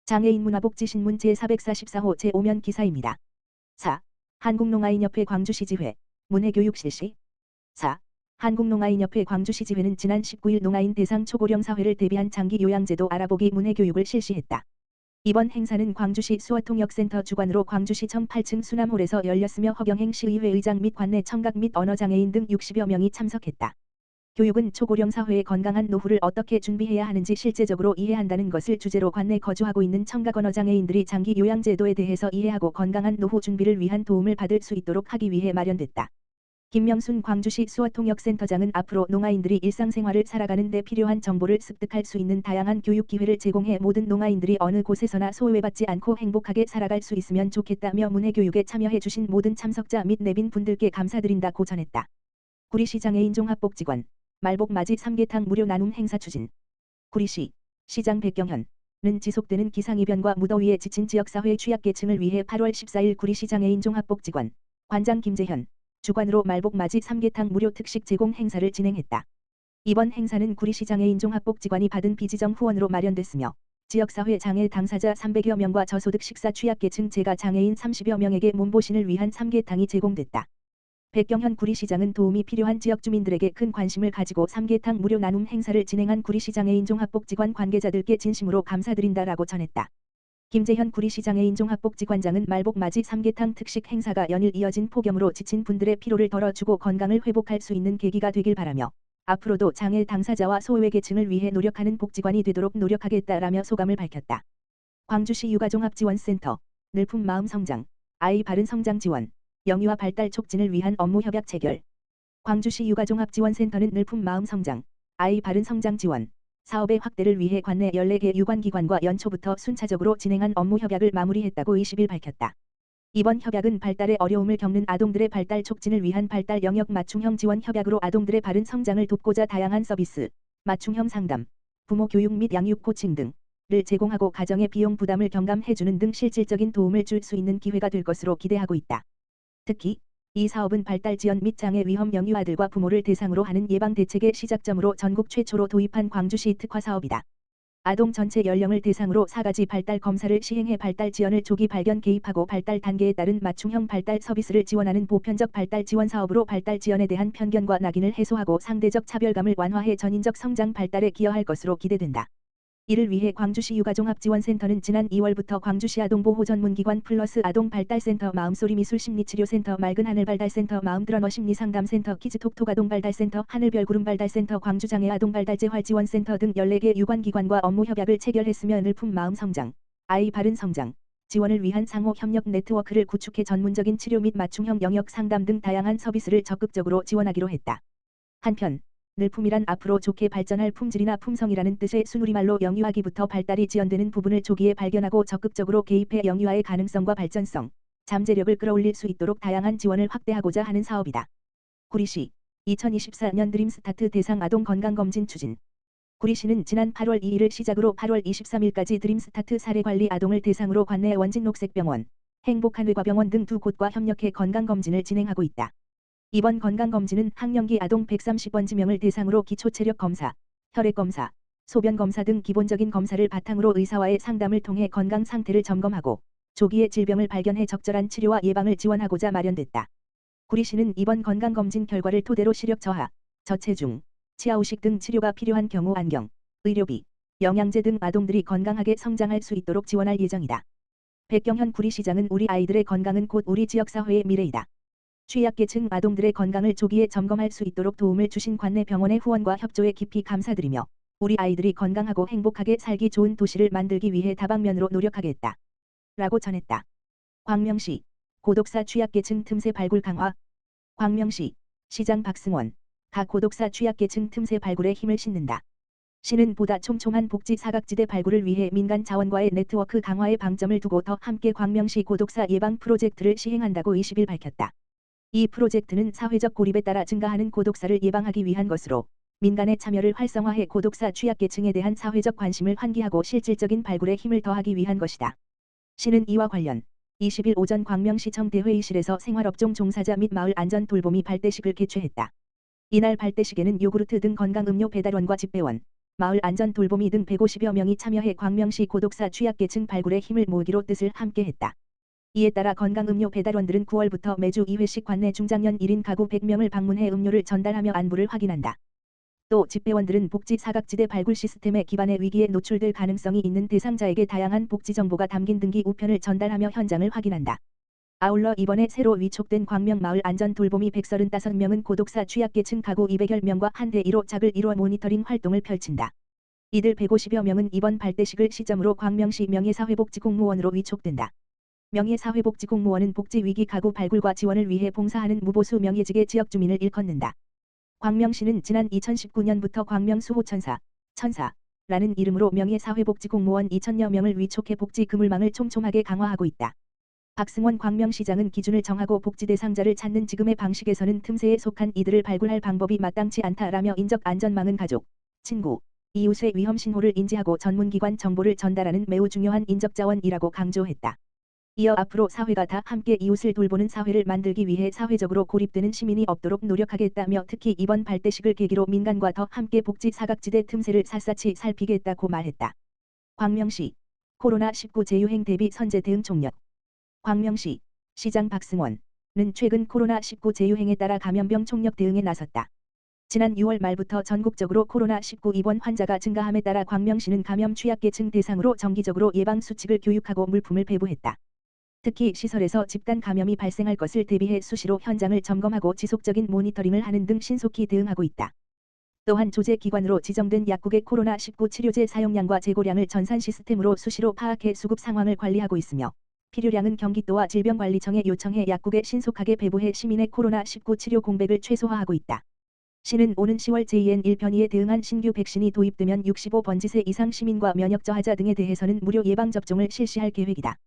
장애인 문화복지신문 제444호 제5면 기사입니다. 4. 한국농아인협회 광주시지회 문해교육 실시. 4. 한국농아인협회 광주시지회는 지난 19일 농아인 대상 초고령 사회를 대비한 장기 요양제도 알아보기 문해교육을 실시했다. 이번 행사는 광주시 수어통역센터 주관으로 광주시청 8층 수남홀에서 열렸으며 허경행 시의회 의장 및 관내 청각 및 언어장애인 등 60여 명이 참석했다. 교육은 초고령 사회의 건강한 노후를 어떻게 준비해야 하는지 실제적으로 이해한다는 것을 주제로 관내 거주하고 있는 청각 언어장애인들이 장기 요양제도에 대해서 이해하고 건강한 노후 준비를 위한 도움을 받을 수 있도록 하기 위해 마련됐다. 김명순 광주시 수어통역센터장은 앞으로 농아인들이 일상생활을 살아가는 데 필요한 정보를 습득할 수 있는 다양한 교육 기회를 제공해 모든 농아인들이 어느 곳에서나 소외받지 않고 행복하게 살아갈 수 있으면 좋겠다며 문해교육에 참여해 주신 모든 참석자 및 내빈 분들께 감사드린다고 전했다. 구리시 장애인 종합복지관 말복맞이 삼계탕 무료 나눔 행사 추진. 구리시 시장 백경현은 지속되는 기상이변과 무더위에 지친 지역사회 취약계층을 위해 8월 14일 구리시 장애인 종합복지관 관장 김재현 주관으로 말복맞이 삼계탕 무료 특식 제공 행사를 진행했다. 이번 행사는 구리시 장애인 종합복지관이 받은 비지정 후원으로 마련됐으며 지역사회 장애 당사자 300여 명과 저소득 식사 취약계층 재가 장애인 30여 명에게 몸보신을 위한 삼계탕이 제공됐다. 백경현 구리시장은 도움이 필요한 지역 주민들에게 큰 관심을 가지고 삼계탕 무료 나눔 행사를 진행한 구리시 장애인 종합복지관 관계자들께 진심으로 감사드린다라고 전했다. 김재현 구리시 장애인 종합복지관장은 말복맞이 삼계탕 특식 행사가 연일 이어진 폭염으로 지친 분들의 피로를 덜어주고 건강을 회복할 수 있는 계기가 되길 바라며 앞으로도 장애 당사자와 소외계층을 위해 노력하는 복지관이 되도록 노력하겠다라며 소감을 밝혔다. 광주시 육아종합지원센터 늘품 마음 성장 아이 바른 성장 지원 영유아 발달 촉진을 위한 업무 협약 체결. 광주시 육아종합지원센터는 늘품 마음 성장 아이 바른 성장 지원 사업의 확대를 위해 관내 14개 유관기관과 연초부터 순차적으로 진행한 업무 협약을 마무리했다고 20일 밝혔다. 이번 협약은 발달에 어려움을 겪는 아동들의 발달 촉진을 위한 발달 영역 맞춤형 지원 협약으로 아동들의 바른 성장을 돕고자 다양한 서비스, 맞춤형 상담, 부모 교육 및 양육 코칭 등을 제공하고 가정의 비용 부담을 경감해주는 등 실질적인 도움을 줄 수 있는 기회가 될 것으로 기대하고 있다. 특히 이 사업은 발달 지연 및 장애 위험 영유아들과 부모를 대상으로 하는 예방 대책의 시작점으로 전국 최초로 도입한 광주시 특화 사업이다. 아동 전체 연령을 대상으로 4가지 발달 검사를 시행해 발달 지연을 조기 발견 개입하고 발달 단계에 따른 맞춤형 발달 서비스를 지원하는 보편적 발달 지원 사업으로 발달 지연에 대한 편견과 낙인을 해소하고 상대적 차별감을 완화해 전인적 성장 발달에 기여할 것으로 기대된다. 이를 위해 광주시 육아종합지원센터는 지난 2월부터 광주시 아동보호전문기관 플러스 아동발달센터 마음소리 미술심리치료센터 맑은 하늘발달센터 마음드러너 심리상담센터 키즈톡톡 아동발달센터 하늘별구름발달센터 광주장애 아동발달재활지원센터 등 14개 유관기관과 업무 협약을 체결했으며 늘품 마음성장, 아이 바른 성장, 지원을 위한 상호 협력 네트워크를 구축해 전문적인 치료 및 맞춤형 영역 상담 등 다양한 서비스를 적극적으로 지원하기로 했다. 한편 늘품이란 앞으로 좋게 발전할 품질이나 품성이라는 뜻의 순우리말로 영유아기부터 발달이 지연되는 부분을 조기에 발견하고 적극적으로 개입해 영유아의 가능성과 발전성, 잠재력을 끌어올릴 수 있도록 다양한 지원을 확대하고자 하는 사업이다. 구리시 2024년 드림스타트 대상 아동 건강검진 추진. 구리시는 지난 8월 2일을 시작으로 8월 23일까지 드림스타트 사례관리 아동을 대상으로 관내 원진녹색병원, 행복한의과병원 등 두 곳과 협력해 건강검진을 진행하고 있다. 이번 건강검진은 학령기 아동 130원 지명을 대상으로 기초체력검사, 혈액검사, 소변검사 등 기본적인 검사를 바탕으로 의사와의 상담을 통해 건강 상태를 점검하고 조기에 질병을 발견해 적절한 치료와 예방을 지원하고자 마련됐다. 구리시는 이번 건강검진 결과를 토대로 시력 저하, 저체중, 치아후식 등 치료가 필요한 경우 안경, 의료비, 영양제 등 아동들이 건강하게 성장할 수 있도록 지원할 예정이다. 백경현 구리시장은 우리 아이들의 건강은 곧 우리 지역사회의 미래이다. 취약계층 아동들의 건강을 조기에 점검할 수 있도록 도움을 주신 관내 병원의 후원과 협조에 깊이 감사드리며 우리 아이들이 건강하고 행복하게 살기 좋은 도시를 만들기 위해 다방면으로 노력하겠다. 라고 전했다. 광명시 고독사 취약계층 틈새 발굴 강화. 광명시 시장 박승원 각 고독사 취약계층 틈새 발굴에 힘을 싣는다. 시는 보다 촘촘한 복지 사각지대 발굴을 위해 민간 자원과의 네트워크 강화에 방점을 두고 더 함께 광명시 고독사 예방 프로젝트를 시행한다고 20일 밝혔다. 이 프로젝트는 사회적 고립에 따라 증가하는 고독사를 예방하기 위한 것으로 민간의 참여를 활성화해 고독사 취약계층에 대한 사회적 관심을 환기하고 실질적인 발굴에 힘을 더하기 위한 것이다. 시는 이와 관련 20일 오전 광명시청 대회의실에서 생활업종 종사자 및 마을 안전 돌보미 발대식을 개최했다. 이날 발대식에는 요구르트 등 건강음료 배달원과 집배원, 마을 안전 돌보미 등 150여 명이 참여해 광명시 고독사 취약계층 발굴에 힘을 모으기로 뜻을 함께했다. 이에 따라 건강음료 배달원들은 9월부터 매주 2회씩 관내 중장년 1인 가구 100명을 방문해 음료를 전달하며 안부를 확인한다. 또 집배원들은 복지 사각지대 발굴 시스템에 기반해 위기에 노출될 가능성이 있는 대상자에게 다양한 복지 정보가 담긴 등기 우편을 전달하며 현장을 확인한다. 아울러 이번에 새로 위촉된 광명 마을 안전 돌보미 135명은 고독사 취약계층 가구 200여 명과 한대 1호 작을 이루어 모니터링 활동을 펼친다. 이들 150여 명은 이번 발대식을 시점으로 광명시 명예사회복지공무원으로 위촉된다. 명예사회복지공무원은 복지위기 가구 발굴과 지원을 위해 봉사하는 무보수 명예직의 지역주민을 일컫는다. 광명시는 지난 2019년부터 광명 수호천사, 천사라는 이름으로 명예사회복지공무원 2,000여 명을 위촉해 복지 그물망을 촘촘하게 강화하고 있다. 박승원 광명시장은 기준을 정하고 복지 대상자를 찾는 지금의 방식에서는 틈새에 속한 이들을 발굴할 방법이 마땅치 않다라며 인적 안전망은 가족, 친구, 이웃의 위험 신호를 인지하고 전문기관 정보를 전달하는 매우 중요한 인적자원이라고 강조했다. 이어 앞으로 사회가 다 함께 이웃을 돌보는 사회를 만들기 위해 사회적으로 고립되는 시민이 없도록 노력하겠다며 특히 이번 발대식을 계기로 민간과 더 함께 복지 사각지대 틈새를 샅샅이 살피겠다고 말했다. 광명시 코로나19 재유행 대비 선제 대응 총력. 광명시 시장 박승원은 최근 코로나19 재유행에 따라 감염병 총력 대응에 나섰다. 지난 6월 말부터 전국적으로 코로나19 입원 환자가 증가함에 따라 광명시는 감염 취약계층 대상으로 정기적으로 예방 수칙을 교육하고 물품을 배부했다. 특히 시설에서 집단 감염이 발생할 것을 대비해 수시로 현장을 점검하고 지속적인 모니터링을 하는 등 신속히 대응하고 있다. 또한 조제기관으로 지정된 약국의 코로나19 치료제 사용량과 재고량을 전산 시스템으로 수시로 파악해 수급 상황을 관리하고 있으며 필요량은 경기도와 질병관리청에 요청해 약국에 신속하게 배부해 시민의 코로나19 치료 공백을 최소화하고 있다. 시는 오는 10월 JN1 변이에 대응한 신규 백신이 도입되면 65번지세 이상 시민과 면역 저하자 등에 대해서는 무료 예방접종을 실시할 계획이다.